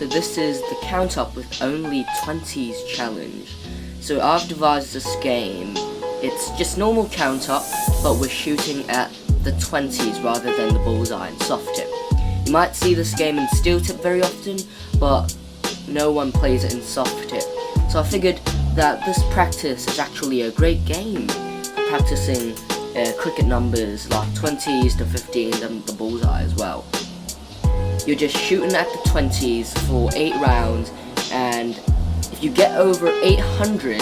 So this is the count up with only 20s challenge. So I've devised this game. It's just normal count up, but we're shooting at the 20s rather than the bullseye and soft tip. You might see this game in steel tip very often, but no one plays it in soft tip. So I figured that this practice is actually a great game for practicing cricket numbers like 20s to 15 and the bullseye as well. You're just shooting at the 20s for 8 rounds, and if you get over 800,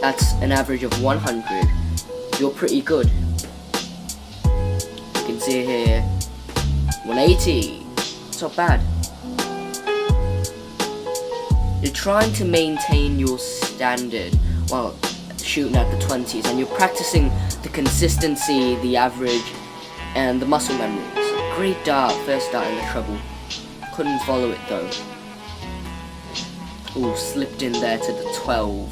that's an average of 100, you're pretty good. You can see here, 180, it's not bad. You're trying to maintain your standard while shooting at the 20s, and you're practicing the consistency, the average, and the muscle memory. It's a great dart, first dart in the treble. Couldn't follow it though. Ooh, slipped in there to the 12.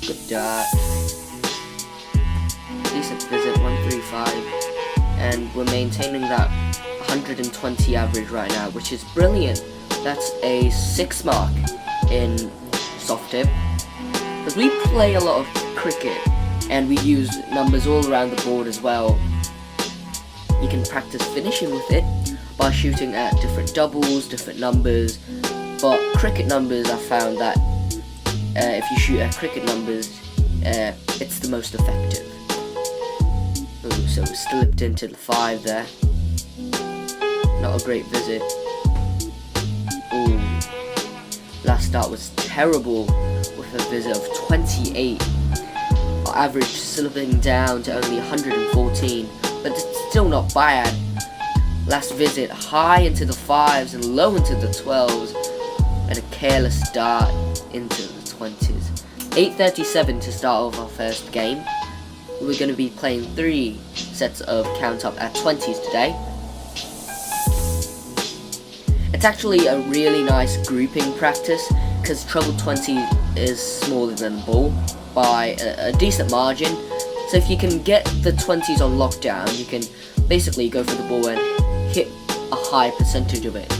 Good dart. Decent visit, 135. And we're maintaining that 120 average right now, which is brilliant. That's a 6 mark in soft tip, because we play a lot of cricket and we use numbers all around the board as well. You can practice finishing with it by shooting at different doubles, different numbers, but cricket numbers, I found that if you shoot at cricket numbers, it's the most effective. Ooh, so we slipped into the 5 there. Not a great visit. Ooh. Last start was terrible with a visit of 28. Our average slipping down to only 114, but it's still not bad. Last visit high into the 5s and low into the 12s, and a careless start into the 20s. 8:37 to start off our first game. We're going to be playing 3 sets of count up at 20s today. It's actually a really nice grouping practice, because treble 20 is smaller than the ball by a decent margin. So if you can get the 20s on lockdown, you can basically go for the ball and hit a high percentage of it.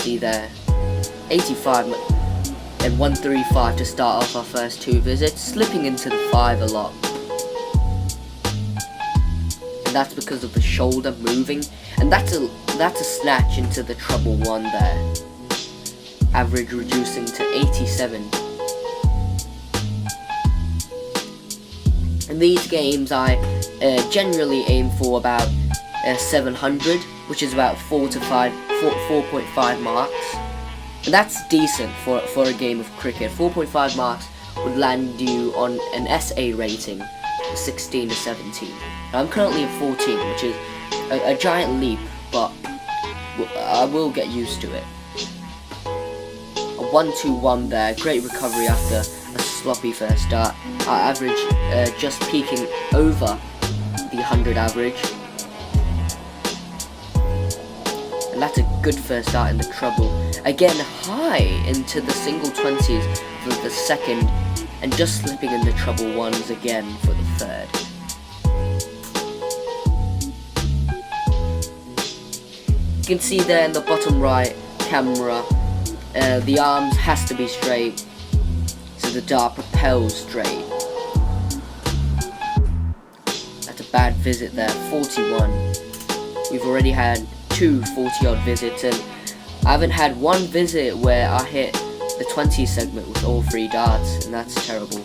See there, 85 and 135 to start off our first 2 visits, slipping into the 5 a lot. And that's because of the shoulder moving, and that's a snatch into the treble 1 there. Average reducing to 87. In these games I generally aim for about 700, which is about 4.5 marks. And that's decent for a game of cricket. 4.5 marks would land you on an SA rating, 16 to 17. Now, I'm currently at 14, which is a giant leap, but I will get used to it. A 1-2-1 there, great recovery after a sloppy first start. Our average just peaking over the 100 average. And that's a good first start in the treble. Again, high into the single 20s for the second, and just slipping in the treble 1s again for the third. You can see there in the bottom right camera, the arms has to be straight, so the dart propels straight. That's a bad visit there, 41. We've already had 2 40-odd visits, and I haven't had one visit where I hit the 20 segment with all 3 darts, and that's terrible.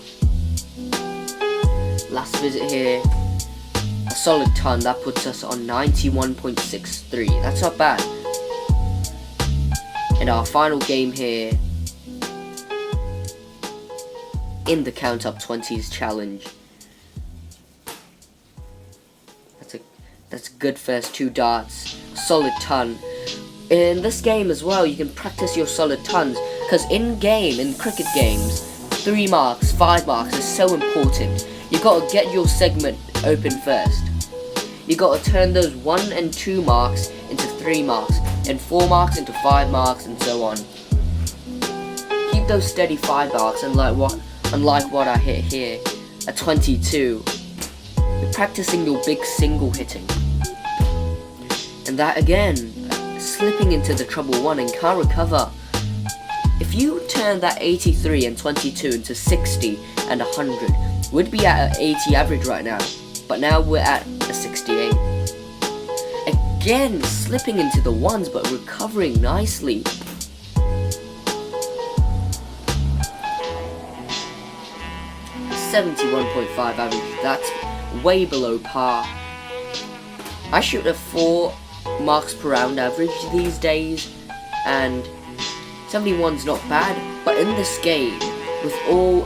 Last visit here, a solid ton, that puts us on 91.63, that's not bad. And our final game here in the count up 20s challenge. That's a good first 2 darts, solid ton. In this game as well, you can practice your solid tons, because in cricket games, 3 marks, 5 marks is so important. You gotta get your segment open first. You gotta turn those 1 and 2 marks into 3 marks, and 4 marks into 5 marks, and so on. Keep keep those steady 5 marks, unlike what I hit here at 22. You're practicing your big single hitting. And that again, slipping into the treble 1 and can't recover. If you turn that 83 and 22 into 60 and 100, we'd be at an 80 average right now. But now we're at a 68. Again, slipping into the 1s but recovering nicely. .71 average, that's way below par. I shoot a 4 marks per round average these days, and 71's not bad, but in this game, with all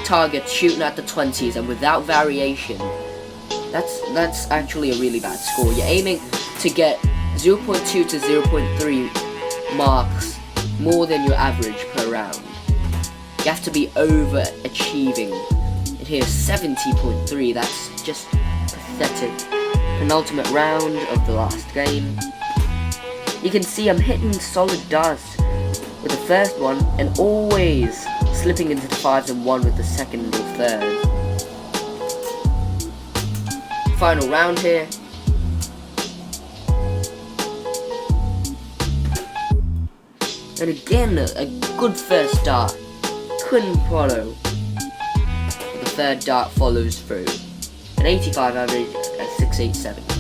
targets shooting at the 20s and without variation, that's actually a really bad score. You're aiming to get 0.2 to 0.3 marks more than your average per round. You have to be overachieving. And here's 70.3, that's just pathetic. Penultimate round of the last game. You can see I'm hitting solid dust with the first one and always slipping into the 5s and 1 with the second or third. Final round here. And again, a good first start. Couldn't follow. But the third dart follows through. An 85 average at 687.